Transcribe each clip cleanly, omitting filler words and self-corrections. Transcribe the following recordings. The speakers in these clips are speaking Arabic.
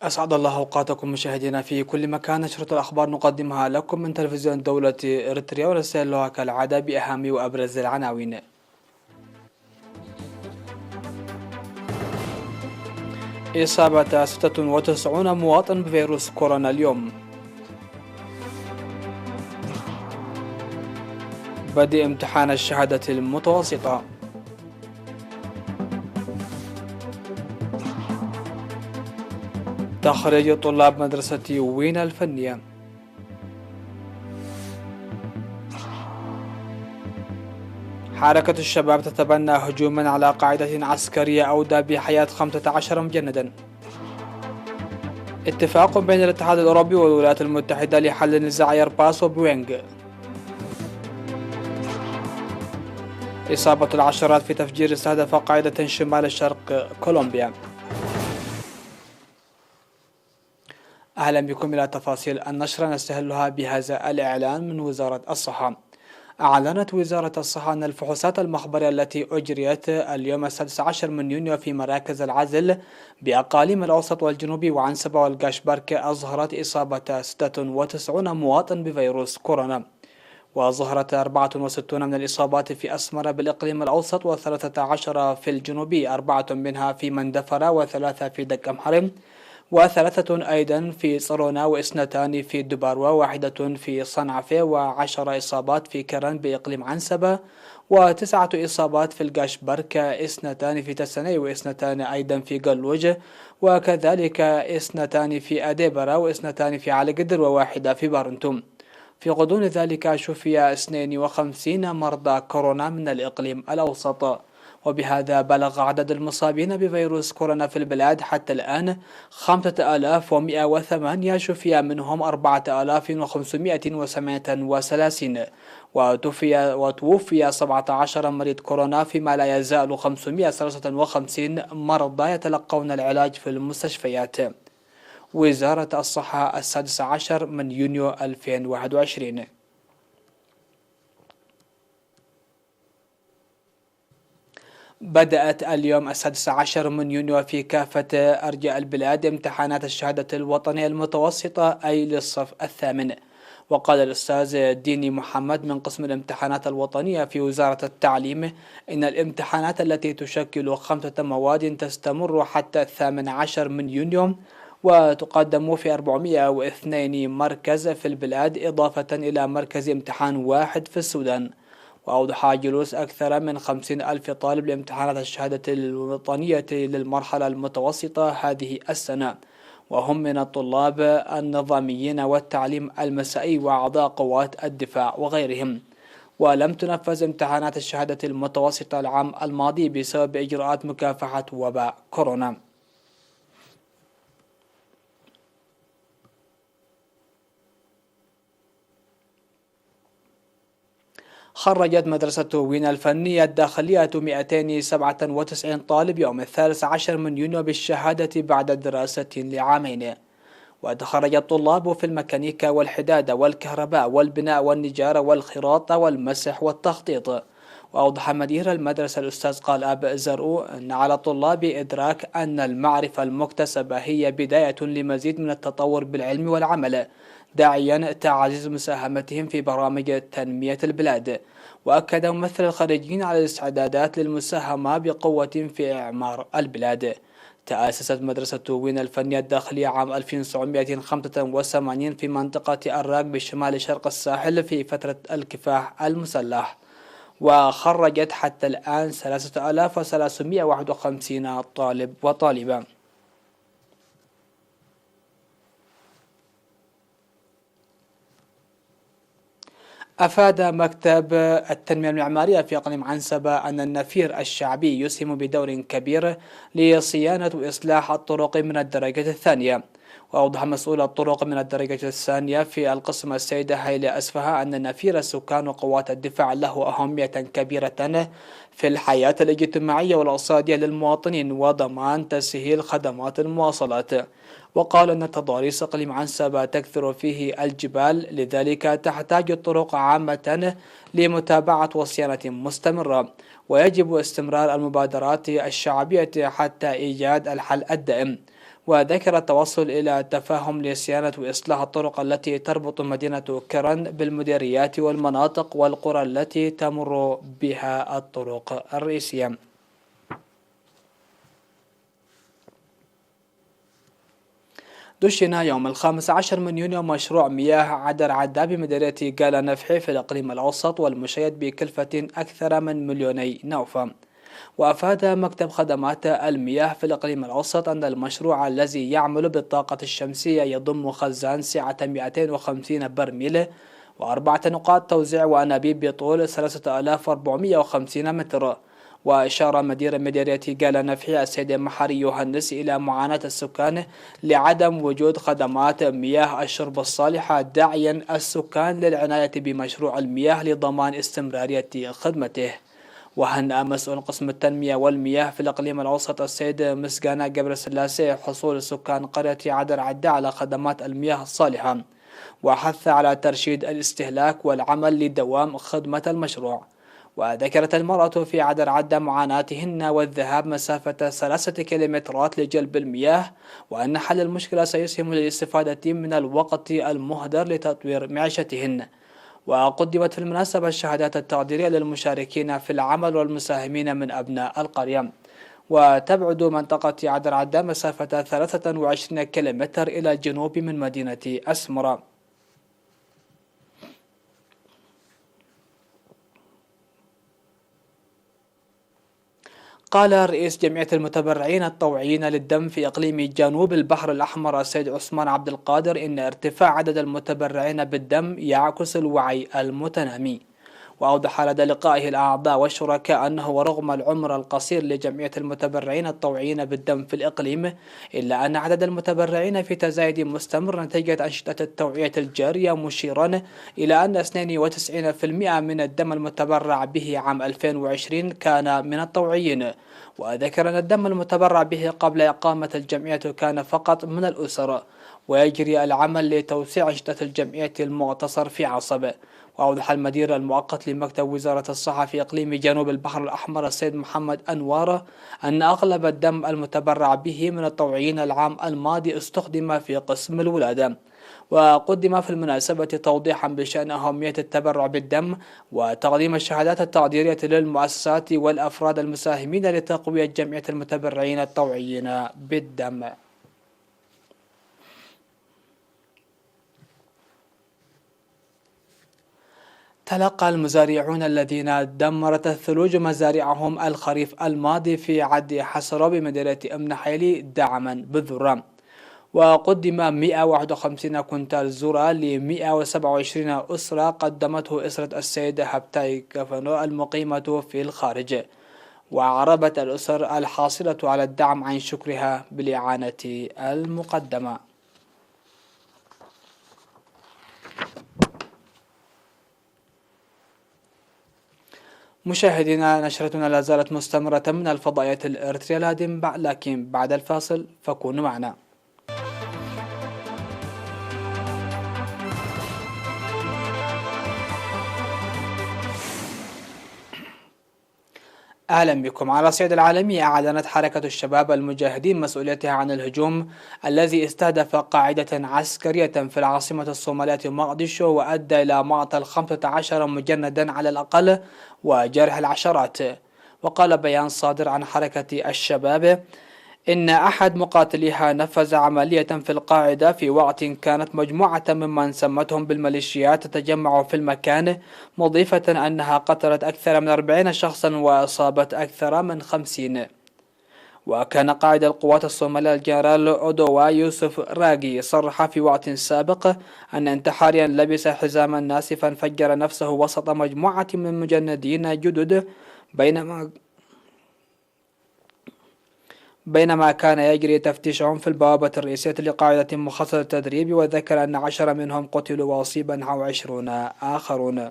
أسعد الله أوقاتكم مشاهدينا في كل مكان. نشرة الأخبار نقدمها لكم من تلفزيون دولة إريتريا، ونستهلها كالعادة بأهم وأبرز العناوين. إصابة 96 مواطن بفيروس كورونا اليوم. بدء امتحان الشهادة المتوسطة. تخريج طلاب مدرسة وينا الفنية. حركة الشباب تتبنى هجوما على قاعدة عسكرية أودى بحياة 15 مجندا. اتفاق بين الاتحاد الأوروبي والولايات المتحدة لحل نزاع ايرباص وبوينغ. إصابة العشرات في تفجير استهدف قاعدة شمال شرق كولومبيا. أهلا بكم إلى تفاصيل النشرة، نستهلها بهذا الإعلان من وزارة الصحة. أعلنت وزارة الصحة أن الفحوصات المخبرية التي أجريت اليوم 16 من يونيو في مراكز العزل بأقاليم الأوسط والجنوبي وعنسبة والقاشبركة أظهرت إصابة 96 مواطن بفيروس كورونا، وظهرت 64 من الإصابات في أسمرة بالإقليم الأوسط و13 في الجنوبي، 4 منها في مندفرة و3 في دك أمحرم و3 أيضا في صرونا و2 في دبار و1 في صنعفة و10 إصابات في كرن بإقليم عنسبة و9 إصابات في القاشبركة، 2 في تسني و2 أيضا في قلوج، وكذلك 2 في أديبرة و2 في علي قدر و1 في بارنتوم. في غضون ذلك شفي 52 مرضى كورونا من الإقليم الأوسط، وبهذا بلغ عدد المصابين بفيروس كورونا في البلاد حتى الآن 5108 شفي، منهم 4537 وتوفي 17 مريض كورونا، فيما لا يزال 553 مرضى يتلقون العلاج في المستشفيات. وزارة الصحة 16 من يونيو 2021. بدأت اليوم 16 من يونيو في كافة أرجاء البلاد امتحانات الشهادة الوطنية المتوسطة أي للصف الثامن. وقال الأستاذ ديني محمد من قسم الامتحانات الوطنية في وزارة التعليم إن الامتحانات التي تشكل 5 مواد تستمر حتى 18 من يونيو، وتقدم في 402 مركز في البلاد، إضافة إلى مركز امتحان واحد في السودان. وأوضح جلوس أكثر من 50,000 طالب لامتحانات الشهادة الوطنية للمرحلة المتوسطة هذه السنة، وهم من الطلاب النظاميين والتعليم المسائي وأعضاء قوات الدفاع وغيرهم. ولم تنفذ امتحانات الشهادة المتوسطة العام الماضي بسبب إجراءات مكافحة وباء كورونا. خرجت مدرسة وينا الفنية الداخلية 297 طالب يوم 13 من يونيو بالشهادة بعد دراسة لعامين. وتخرج الطلاب في الميكانيكا والحدادة والكهرباء والبناء والنجارة والخراطة والمسح والتخطيط. وأوضح مدير المدرسة الأستاذ قالاب زرو أن على الطلاب إدراك أن المعرفة المكتسبة هي بداية لمزيد من التطور بالعلم والعمل، داعيا تعزيز مساهمتهم في برامج تنمية البلاد. وأكد ممثل الخريجين على الاستعدادات للمساهمة بقوة في إعمار البلاد. تأسست مدرسة وينا الفنية الداخلية عام 1985 في منطقة الراق بشمال شرق الساحل في فترة الكفاح المسلح، وخرجت حتى الآن 3351 طالب وطالبة. أفاد مكتب التنمية المعمارية في إقليم عنسبة أن النفير الشعبي يسهم بدور كبير لصيانة وإصلاح الطرق من الدرجة الثانية. وأوضح مسؤول الطرق من الدرجة الثانية في القسم السيدة هيلة أسفها أن نفير السكان وقوات الدفاع له أهمية كبيرة في الحياة الاجتماعية والاقتصادية للمواطنين وضمان تسهيل خدمات المواصلات. وقال أن تضاريس إقليم عنسبة تكثر فيه الجبال، لذلك تحتاج الطرق عامة لمتابعة وصيانة مستمرة، ويجب استمرار المبادرات الشعبية حتى إيجاد الحل الدائم. وذكر التوصل إلى تفاهم لصيانة وإصلاح الطرق التي تربط مدينة كرن بالمديريات والمناطق والقرى التي تمر بها الطرق الرئيسية. دشن يوم 15 من يونيو مشروع مياه عدر عدا بمديرية قالا نفحي في الإقليم الأوسط والمشيد بكلفة أكثر من 2 مليون نوفا. وأفاد مكتب خدمات المياه في الإقليم الأوسط أن المشروع الذي يعمل بالطاقة الشمسية يضم خزان سعة 250 برميل و4 نقاط توزيع وأنابيب بطول 3450 متر. وأشار مدير مديرية قالا نفحي السيد محاري يوهنس إلى معاناة السكان لعدم وجود خدمات مياه الشرب الصالحة، داعيا السكان للعناية بمشروع المياه لضمان استمرارية خدمته. وهنأ مسؤول قسم التنمية والمياه في الإقليم الأوسط السيد مسجانا جبر سلاسي حصول سكان قرية عدر عدا على خدمات المياه الصالحة، وحث على ترشيد الاستهلاك والعمل لدوام خدمة المشروع. وذكرت المرأة في عدر عدا معاناتهن والذهاب مسافة 3 كيلومترات لجلب المياه، وأن حل المشكلة سيسهم للاستفادة من الوقت المهدر لتطوير معيشتهن. وقدمت في المناسبة الشهادات التقديرية للمشاركين في العمل والمساهمين من أبناء القرية. وتبعد منطقة عدر عدا مسافة 23 كيلومتر إلى الجنوب من مدينة أسمرة. قال رئيس جمعية المتبرعين الطوعيين للدم في إقليم جنوب البحر الأحمر السيد عثمان عبد القادر إن ارتفاع عدد المتبرعين بالدم يعكس الوعي المتنامي. وأوضح لدى لقائه الأعضاء والشركاء أنه ورغم العمر القصير لجمعية المتبرعين الطوعيين بالدم في الإقليم، إلا أن عدد المتبرعين في تزايد مستمر نتيجة أنشطة التوعية الجارية، مشيرا إلى أن 92% من الدم المتبرع به عام 2020 كان من الطوعيين. وذكر أن الدم المتبرع به قبل إقامة الجمعية كان فقط من الأسر، ويجري العمل لتوسيع أنشطة الجمعية المعتصر في عصب. وأوضح المدير المؤقت لمكتب وزارة الصحة في إقليم جنوب البحر الأحمر السيد محمد أنوار أن أغلب الدم المتبرع به من الطوعيين العام الماضي استخدم في قسم الولادة. وقدم في المناسبة توضيحا بشأن أهمية التبرع بالدم وتقديم الشهادات التقديرية للمؤسسات والأفراد المساهمين لتقوية جمعية المتبرعين الطوعيين بالدم. تلقى المزارعون الذين دمرت الثلوج مزارعهم الخريف الماضي في عد حسرة بمدينة أم نحيلي دعما بالذرة. وقدم 151 كنتال ذرة ل 127 أسرة قدمته أسرة السيد هبتاي كفنو المقيمة في الخارج. وعربت الأسر الحاصلة على الدعم عن شكرها بالإعانة المقدمة. مشاهدينا، نشرتنا لا زالت مستمرة من الفضائيات الإريترية، لكن بعد الفاصل فكونوا معنا. أهلا بكم. على الصعيد العالمي، أعلنت حركة الشباب المجاهدين مسؤوليتها عن الهجوم الذي استهدف قاعدة عسكرية في العاصمة الصومالية مقدشو، وأدى إلى مقتل 15 مجندا على الأقل وجرح العشرات. وقال بيان صادر عن حركة الشباب إن أحد مقاتليها نفذ عملية في القاعدة في وقت كانت مجموعة ممن سمتهم بالميليشيات تتجمع في المكان، مضيفة أنها قتلت أكثر من 40 شخصا وأصابت أكثر من 50. وكان قائد القوات الصومالية الجنرال أودوا يوسف راغي صرح في وقت سابق أن انتحاريا لبس حزاما ناسفا فجر نفسه وسط مجموعة من المجندين جدد بينما كان يجري تفتيشهم في البوابة الرئيسية لقاعدة مخصصة للتدريب. وذكر أن 10 منهم قتلوا وأصيب نحو 20 آخرون.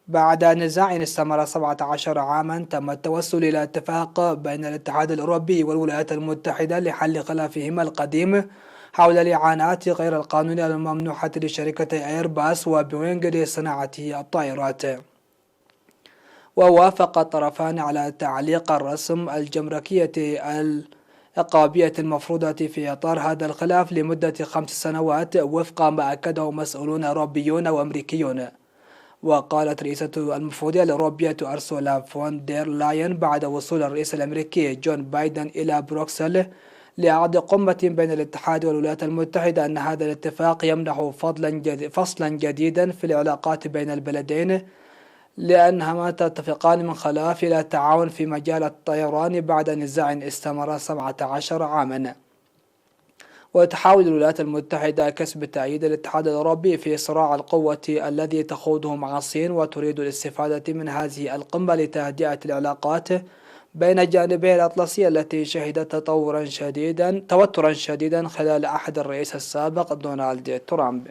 بعد نزاع استمر 17 عاما، تم التوصل إلى اتفاق بين الاتحاد الأوروبي والولايات المتحدة لحل خلافهما القديم حول الإعانات غير القانونية الممنوحة لشركتي إيرباص وبوينغ لصناعة الطائرات. ووافق الطرفان على تعليق الرسم الجمركية العقابية المفروضة في إطار هذا الخلاف لمدة 5 سنوات وفق ما أكده مسؤولون أوروبيون وأمريكيون. وقالت رئيسة المفوضية الأوروبية أرسولا فون دير لاين بعد وصول الرئيس الأمريكي جون بايدن إلى بروكسل لعقد قمة بين الاتحاد والولايات المتحدة أن هذا الاتفاق يمنح فصلا جديدا في العلاقات بين البلدين، لأنهما تتفقان من خلاف إلى التعاون في مجال الطيران بعد نزاع استمر 17 عاما. وتحاول الولايات المتحدة كسب تأييد الاتحاد الأوروبي في صراع القوة الذي تخوضه مع الصين، وتريد الاستفادة من هذه القمة لتهدئة العلاقات بين جانبي الأطلسي التي شهدت توترا شديدا خلال عهد الرئيس السابق دونالد ترامب.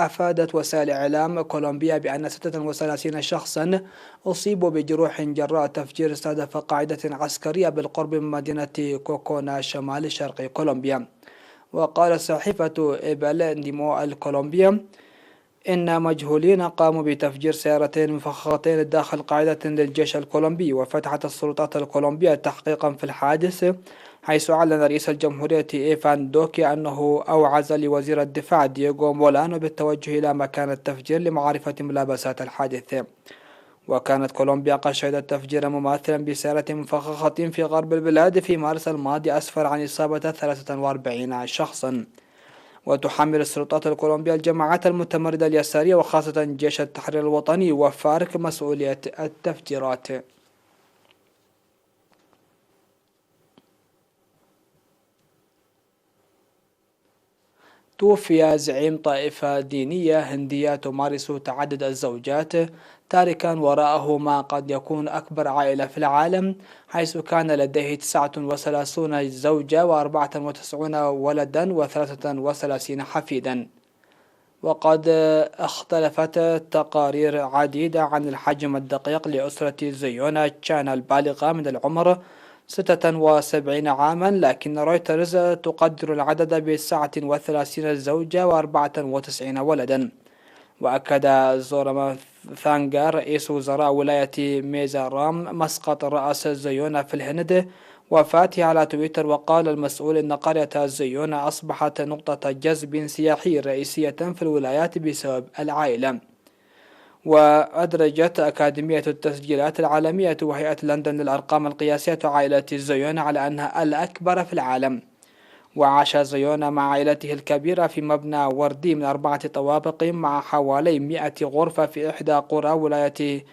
أفادت وسائل إعلام كولومبيا بأن 36 شخصا أصيبوا بجروح جراء تفجير استهدف قاعدة عسكرية بالقرب من مدينة كوكونا شمال شرق كولومبيا. وقال صحيفة إبل نيمو الكولومبية إن مجهولين قاموا بتفجير سيارتين مفخختين داخل قاعدة للجيش الكولومبي. وفتحت السلطات الكولومبية تحقيقا في الحادث، حيث أعلن رئيس الجمهورية إيفان دوكي أنه أوعز لوزير الدفاع دييغو مولانو بالتوجه إلى مكان التفجير لمعرفة ملابسات الحادث. وكانت كولومبيا قد شهدت تفجيرا مماثلا بسيارة مفخخة في غرب البلاد في مارس الماضي أسفر عن إصابة 43 شخصا. وتحمل السلطات الكولومبية الجماعات المتمردة اليسارية وخاصة جيش التحرير الوطني وفارك مسؤولية التفجيرات. توفي زعيم طائفة دينية هندية تمارس تعدد الزوجات، تاركا وراءه ما قد يكون أكبر عائلة في العالم، حيث كان لديه 39 زوجة و94 ولدا و33 حفيدا. وقد اختلفت تقارير عديدة عن الحجم الدقيق لأسرة زيونا تشان البالغة من العمر 76 عاما، لكن رويترز تقدر العدد ب39 زوجة و94 ولدا. وأكد زورما ثانغا رئيس وزراء ولاية ميزورام مسقط رأس زيونا في الهند وفاته على تويتر، وقال المسؤول إن قرية زيونا أصبحت نقطة جذب سياحي رئيسية في الولايات بسبب العائلة. وأدرجت أكاديمية التسجيلات العالمية وهيئة لندن للأرقام القياسية عائلة زيونا على أنها الأكبر في العالم. وعاش زيونا مع عائلته الكبيرة في مبنى وردي من 4 طوابق مع حوالي 100 غرفة في إحدى قرى ولاية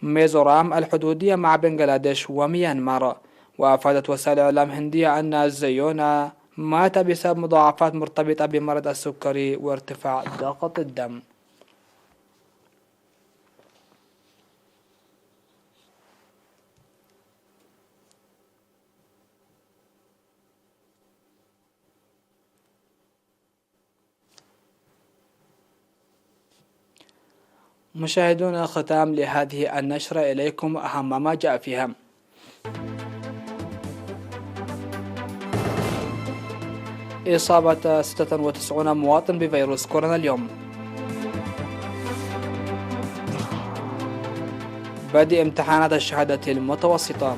ميزورام الحدودية مع بنغلاديش وميانمار. وأفادت وسائل إعلام هندية أن زيونا مات بسبب مضاعفات مرتبطة بمرض السكري وارتفاع ضغط الدم. مشاهدون، ختام لهذه النشرة، إليكم أهم ما جاء فيها. إصابة 96 مواطن بفيروس كورونا اليوم. بدء امتحانات الشهادة المتوسطة.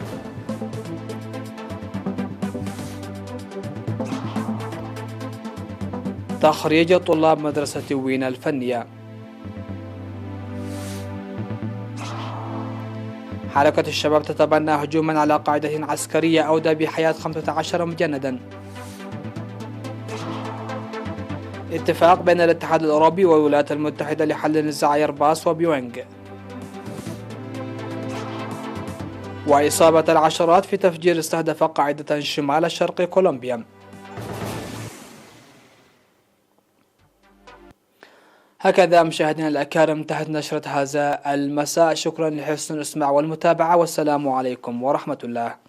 تخريج طلاب مدرسة وينا الفنية. حركة الشباب تتبنى هجوما على قاعدة عسكرية أودى بحياة 15 مجندا. اتفاق بين الاتحاد الأوروبي والولايات المتحدة لحل نزاع ايرباص وبوينغ. وإصابة العشرات في تفجير استهدف قاعدة شمال شرق كولومبيا. هكذا مشاهدينا الأكارم انتهت نشرة هذا المساء. شكرا لحسن الإسماع والمتابعة، والسلام عليكم ورحمة الله.